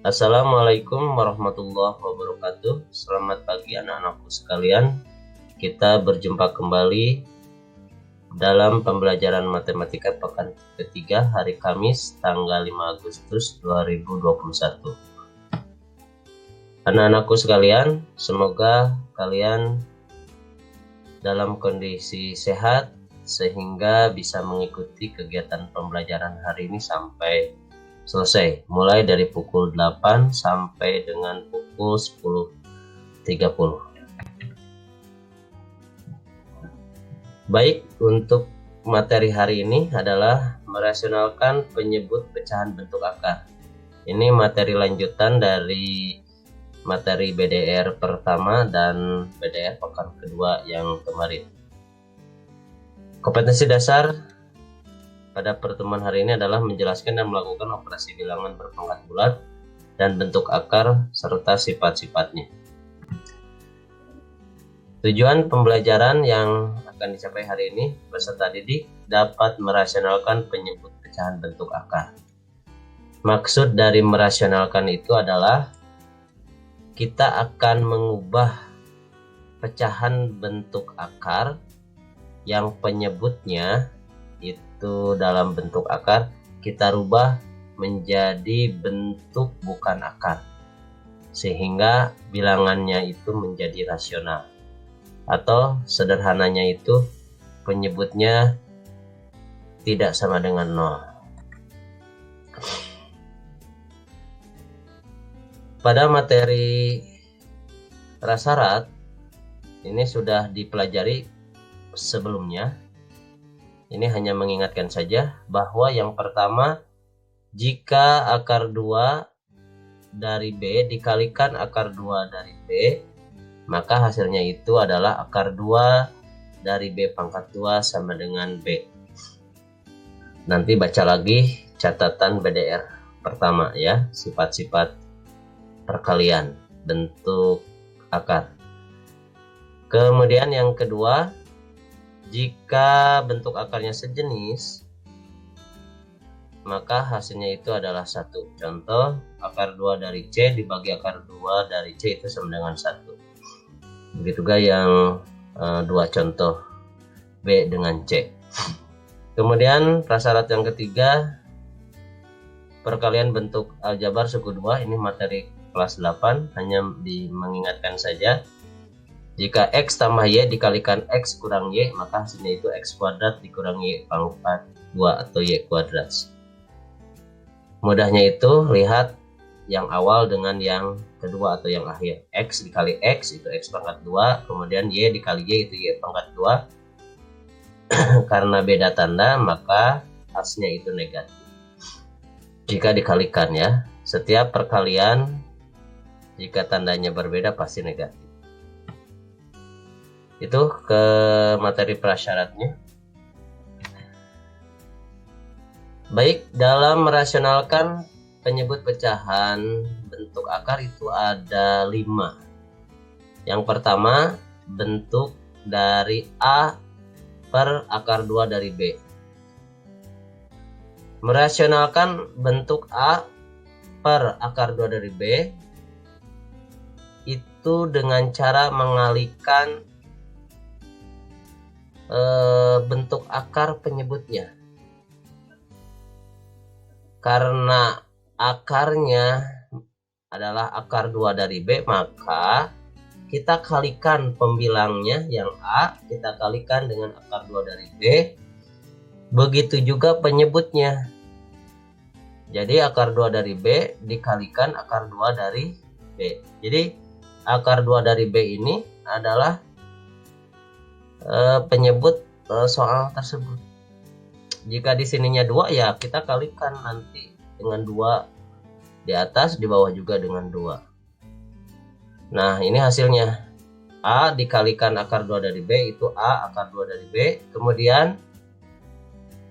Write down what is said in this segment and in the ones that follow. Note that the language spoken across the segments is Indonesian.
Assalamualaikum warahmatullahi wabarakatuh. Selamat pagi anak-anakku sekalian. Kita berjumpa kembali dalam pembelajaran matematika pekan ketiga hari Kamis tanggal 5 Agustus 2021. Anak-anakku sekalian, semoga kalian dalam kondisi sehat sehingga bisa mengikuti kegiatan pembelajaran hari ini sampai selesai, mulai dari pukul 8 sampai dengan pukul 10.30. Baik, untuk materi hari ini adalah merasionalkan penyebut pecahan bentuk akar. Ini materi lanjutan dari materi BDR pertama dan BDR pekan kedua yang kemarin. Kompetensi dasar pada pertemuan hari ini adalah menjelaskan dan melakukan operasi bilangan berpangkat bulat dan bentuk akar serta sifat-sifatnya. Tujuan pembelajaran yang akan dicapai hari ini, peserta didik dapat merasionalkan penyebut pecahan bentuk akar. Maksud dari merasionalkan itu adalah kita akan mengubah pecahan bentuk akar yang penyebutnya itu dalam bentuk akar kita rubah menjadi bentuk bukan akar, sehingga bilangannya itu menjadi rasional, atau sederhananya itu penyebutnya tidak sama dengan 0. Pada materi prasyarat ini sudah dipelajari sebelumnya. Ini hanya mengingatkan saja bahwa yang pertama, jika akar 2 dari B dikalikan akar 2 dari B, maka hasilnya itu adalah akar 2 dari B pangkat 2 sama dengan B. Nanti baca lagi catatan BDR pertama ya, sifat-sifat perkalian bentuk akar. Kemudian yang kedua, jika bentuk akarnya sejenis, maka hasilnya itu adalah 1. Contoh, akar 2 dari C dibagi akar 2 dari C itu sama dengan 1. Begitu juga yang 2 contoh B dengan C. Kemudian prasyarat yang ketiga, perkalian bentuk aljabar suku 2. Ini materi kelas 8, hanya mengingatkan saja. Jika X tambah Y dikalikan X kurang Y, maka hasilnya itu X kuadrat dikurang Y pangkat 2 atau Y kuadrat. Mudahnya itu lihat yang awal dengan yang kedua atau yang akhir. X dikali X itu X pangkat 2, kemudian Y dikali Y itu Y pangkat 2. Karena beda tanda maka hasilnya itu negatif jika dikalikan ya. Setiap perkalian jika tandanya berbeda pasti negatif. Itu ke materi prasyaratnya. Baik, dalam merasionalkan penyebut pecahan bentuk akar itu ada 5. Yang pertama, bentuk dari A per akar 2 dari B. Merasionalkan bentuk A per akar 2 dari B itu dengan cara mengalihkan bentuk akar penyebutnya. Karena akarnya adalah akar 2 dari B, maka kita kalikan pembilangnya yang A, kita kalikan dengan akar 2 dari B. Begitu juga penyebutnya. Jadi akar 2 dari B dikalikan akar 2 dari B. Jadi akar 2 dari B ini adalah penyebut soal tersebut. Jika di sininya 2 ya kita kalikan nanti dengan 2 di atas, di bawah juga dengan 2. Nah, ini hasilnya. A dikalikan akar 2 dari B itu A akar 2 dari B. Kemudian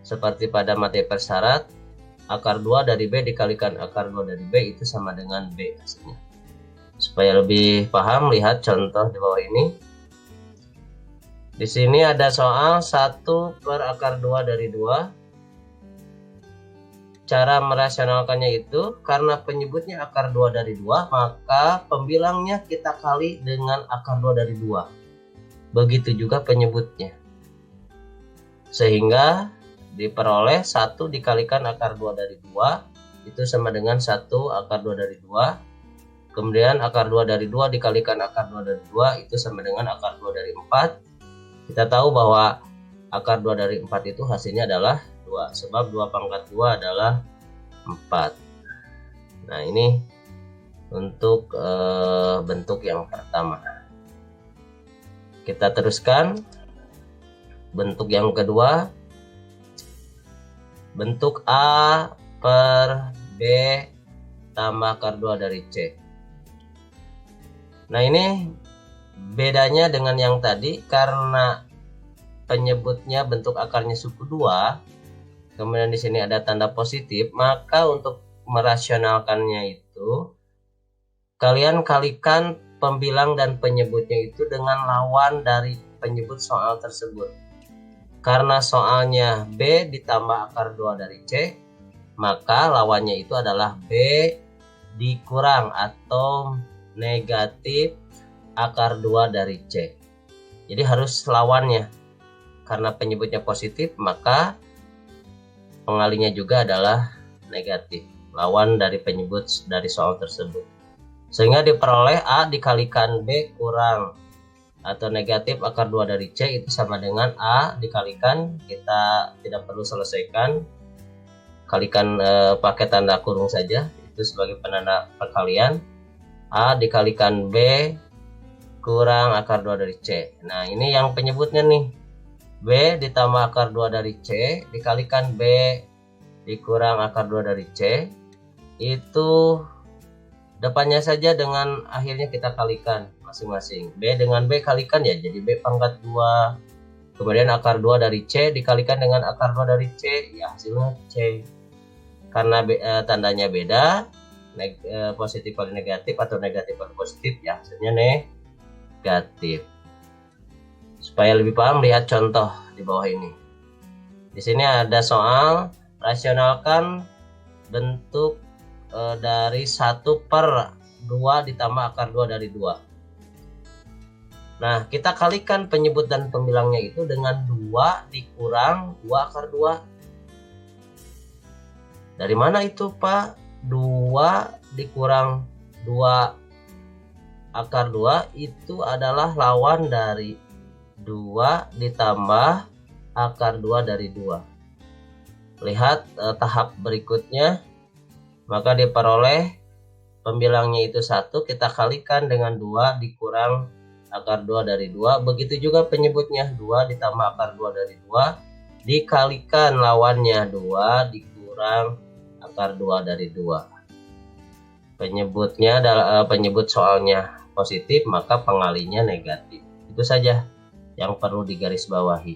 seperti pada materi persyarat, akar 2 dari B dikalikan akar 2 dari B itu sama dengan B hasilnya. Supaya lebih paham, lihat contoh di bawah ini. Di sini ada soal 1 per akar 2 dari 2. cara merasionalkannya itu karena penyebutnya akar 2 dari 2, maka pembilangnya kita kali dengan akar 2 dari 2. Begitu juga penyebutnya. Sehingga diperoleh 1 dikalikan akar 2 dari 2 itu sama dengan 1 akar 2 dari 2. Kemudian akar 2 dari 2 dikalikan akar 2 dari 2 itu sama dengan akar 2 dari 4. Kita tahu bahwa akar 2 dari 4 itu hasilnya adalah 2, sebab 2 pangkat 2 adalah 4. Nah, ini untuk bentuk yang pertama. Kita teruskan bentuk yang kedua. Bentuk A per B tambah akar 2 dari C. Nah, ini bedanya dengan yang tadi karena penyebutnya bentuk akarnya suku 2. Kemudian di sini ada tanda positif, maka untuk merasionalkannya itu kalian kalikan pembilang dan penyebutnya itu dengan lawan dari penyebut soal tersebut. Karena soalnya B ditambah akar 2 dari C, maka lawannya itu adalah B dikurang atau negatif akar 2 dari C. Jadi harus lawannya. Karena penyebutnya positif, maka pengalinya juga adalah negatif, lawan dari penyebut dari soal tersebut. Sehingga diperoleh A dikalikan B kurang atau negatif akar 2 dari C itu sama dengan A dikalikan, kita tidak perlu selesaikan, kalikan pakai tanda kurung saja, itu sebagai penanda perkalian. A dikalikan B kurang akar 2 dari C. Nah, ini yang penyebutnya nih. B ditambah akar 2 dari C dikalikan B dikurang akar 2 dari C, itu depannya saja dengan akhirnya kita kalikan masing-masing. B dengan B kalikan ya jadi B pangkat 2. Kemudian akar 2 dari C dikalikan dengan akar 2 dari C, ya hasilnya C. Karena tandanya beda, positif kali negatif atau negatif kali positif, ya hasilnya negatif. Supaya lebih paham, lihat contoh di bawah ini. Di sini ada soal rasionalkan bentuk dari 1 per 2 ditambah akar 2 dari 2. Nah, kita kalikan penyebut dan pembilangnya itu dengan 2 dikurang 2 akar 2. Dari mana itu, Pak? 2 dikurang 2 akar 2 itu adalah lawan dari 2 ditambah akar 2 dari 2. Lihat tahap berikutnya, maka diperoleh pembilangnya itu 1, kita kalikan dengan 2 dikurang akar 2 dari 2. Begitu juga penyebutnya, 2 ditambah akar 2 dari 2 dikalikan lawannya 2 dikurang akar 2 dari 2. Penyebutnya adalah penyebut soalnya positif, maka pengalinya negatif. Itu saja yang perlu digarisbawahi.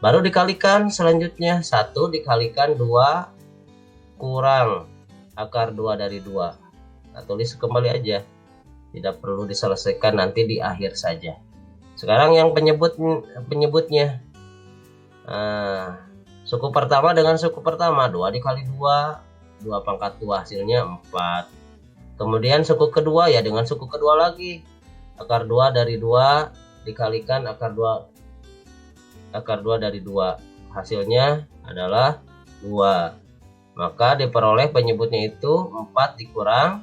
Baru dikalikan selanjutnya, 1 dikalikan 2 kurang akar 2 dari 2. Nah, tulis kembali aja, tidak perlu diselesaikan, nanti di akhir saja. Sekarang yang penyebutnya, suku pertama dengan suku pertama, 2 dikali 2, 2 pangkat 2 hasilnya 4. Kemudian suku kedua ya dengan suku kedua lagi, akar 2 dari 2 dikalikan akar 2 dari 2, hasilnya adalah 2. Maka diperoleh penyebutnya itu 4 dikurang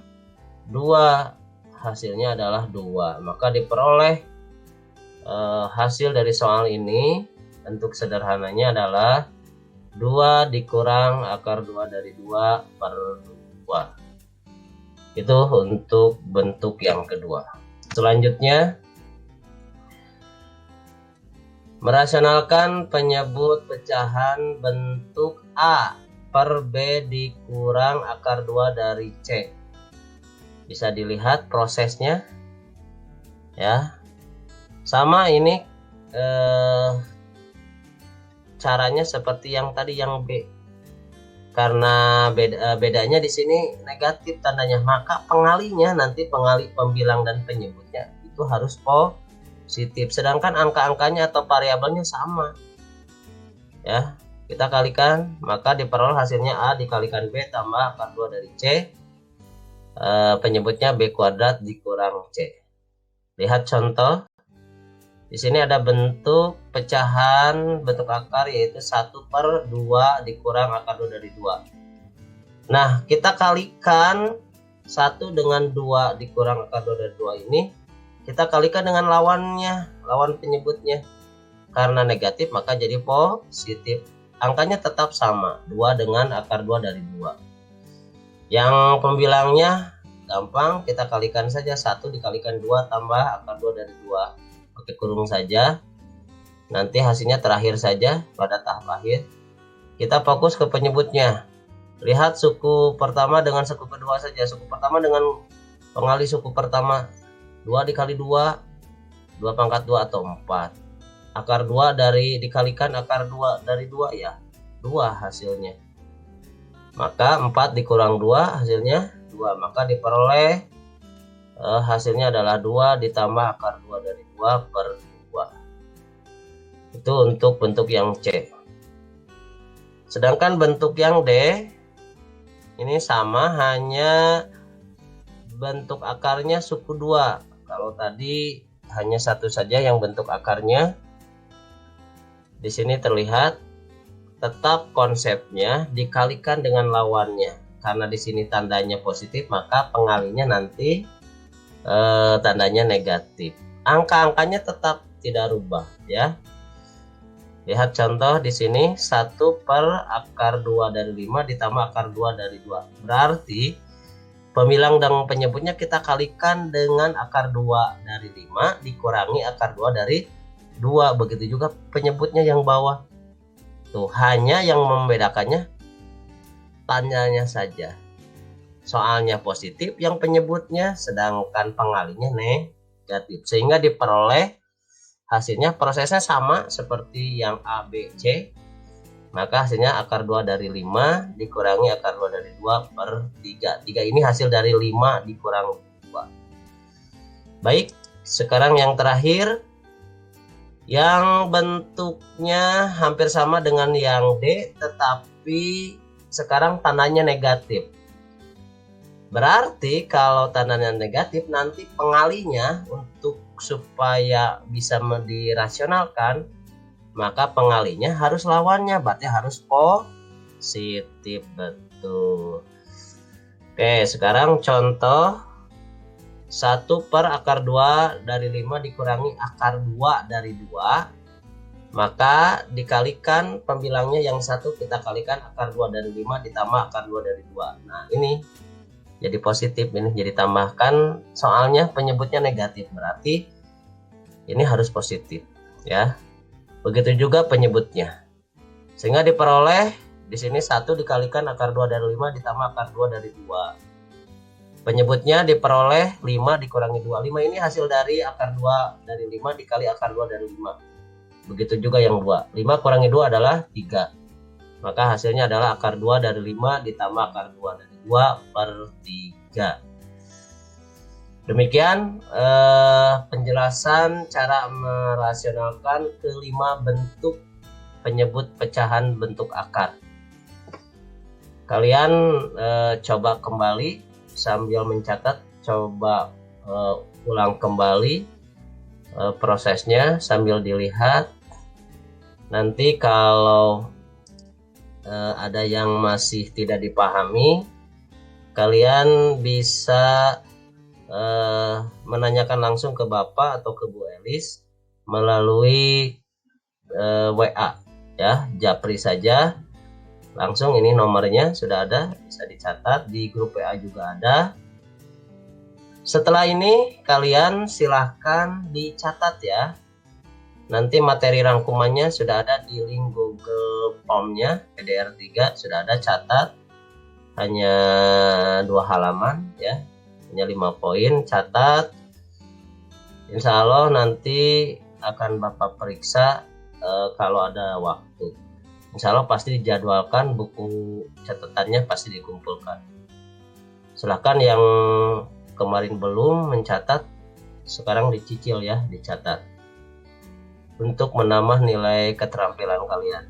2, hasilnya adalah 2. Maka diperoleh hasil dari soal ini bentuk sederhananya adalah 2 dikurang akar 2 dari 2 per 2. Itu untuk bentuk yang kedua. Selanjutnya, merasionalkan penyebut pecahan bentuk A per B dikurang akar 2 dari C. Bisa dilihat prosesnya ya. Sama ini caranya seperti yang tadi yang B. Karena bedanya di sini negatif tandanya, maka pengalinya nanti pengali pembilang dan penyebutnya itu harus positif, sedangkan angka-angkanya atau variabelnya sama ya. kita kalikan, maka diperoleh hasilnya A dikalikan B tambah akar 2 dari C. Penyebutnya B kuadrat dikurang C. Lihat contoh. Di sini ada bentuk pecahan bentuk akar yaitu 1/2 dikurang akar 2 dari 2. Nah, kita kalikan 1 dengan 2 dikurang akar 2 dari 2 ini. Kita kalikan dengan lawannya, lawan penyebutnya. Karena negatif maka jadi positif. Angkanya tetap sama, 2 dengan akar 2 dari 2. Yang pembilangnya gampang, kita kalikan saja 1 dikalikan 2 tambah akar 2 dari 2. Pakai kurung saja. Nanti hasilnya terakhir saja pada tahap akhir. Kita fokus ke penyebutnya. Lihat suku pertama dengan suku kedua saja. Suku pertama dengan pengali suku pertama 2 dikali 2, 2 pangkat 2 atau 4. Akar 2 dari dikalikan akar 2 dari 2 ya 2 hasilnya. Maka 4 dikurang 2 hasilnya 2. Maka diperoleh hasilnya adalah 2 ditambah akar 2 dari 2/2. Itu untuk bentuk yang C. Sedangkan bentuk yang D ini sama, hanya bentuk akarnya suku 2. Kalau tadi hanya 1 saja yang bentuk akarnya. Di sini terlihat tetap konsepnya dikalikan dengan lawannya. Karena di sini tandanya positif, maka pengalinya nanti tandanya negatif. Angka-angkanya tetap tidak rubah ya. Lihat contoh di sini 1 per akar 2 dari 5 ditambah akar 2 dari 2. Berarti pemilang dan penyebutnya kita kalikan dengan akar 2 dari 5 dikurangi akar 2 dari 2. Begitu juga penyebutnya yang bawah. Tuh, hanya yang membedakannya tandanya saja. Soalnya positif yang penyebutnya, sedangkan pengalinya negatif. Sehingga diperoleh hasilnya prosesnya sama seperti yang A, B, C. Maka hasilnya akar 2 dari 5 dikurangi akar 2 dari 2/3. 3 ini hasil dari 5 dikurang 2. Baik, sekarang yang terakhir. Yang bentuknya hampir sama dengan yang D, tetapi sekarang tandanya negatif. Berarti kalau tandanya negatif, nanti pengalinya untuk supaya bisa dirasionalkan, maka pengalinya harus lawannya, berarti harus positif. Betul. Oke, sekarang contoh 1 per akar 2 dari 5 dikurangi akar 2 dari 2. Maka dikalikan pembilangnya yang 1, kita kalikan akar 2 dari 5 ditambah akar 2 dari 2. Nah, ini jadi positif, ini jadi tambahkan, soalnya penyebutnya negatif, berarti ini harus positif ya. Begitu juga penyebutnya. Sehingga diperoleh di sini 1 dikalikan akar 2 dari 5 ditambah akar 2 dari 2. Penyebutnya diperoleh 5 dikurangi 2. 5 ini hasil dari akar 2 dari 5 dikali akar 2 dari 5. Begitu juga yang 2. 5 kurangi 2 adalah 3. Maka hasilnya adalah akar 2 dari 5 ditambah akar 2 dari 2/3. Demikian penjelasan cara merasionalkan kelima bentuk penyebut pecahan bentuk akar. Kalian coba kembali sambil mencatat, coba ulang kembali prosesnya sambil dilihat. Nanti kalau ada yang masih tidak dipahami, kalian bisa menanyakan langsung ke Bapak atau ke Bu Elis melalui WA ya, japri saja langsung. Ini nomornya sudah ada, bisa dicatat, di grup WA juga ada. Setelah ini kalian silahkan dicatat ya. Nanti materi rangkumannya sudah ada di link Google Form-nya, PDR3 sudah ada, catat. Hanya 2 halaman ya, hanya 5 poin, catat. Insya Allah nanti akan Bapak periksa kalau ada waktu. Insya Allah pasti dijadwalkan, buku catatannya pasti dikumpulkan. Silahkan yang kemarin belum mencatat, sekarang dicicil ya, dicatat untuk menambah nilai keterampilan kalian.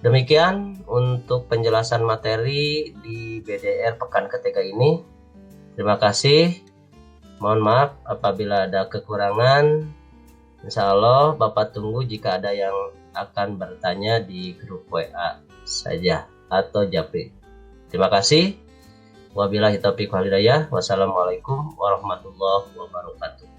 Demikian untuk penjelasan materi di BDR pekan ketiga ini. Terima kasih. Mohon maaf apabila ada kekurangan. Insya Allah Bapak tunggu jika ada yang akan bertanya di grup WA saja atau Japri. Terima kasih. Wabillahi taufiq wal hidayah. Wassalamualaikum warahmatullahi wabarakatuh.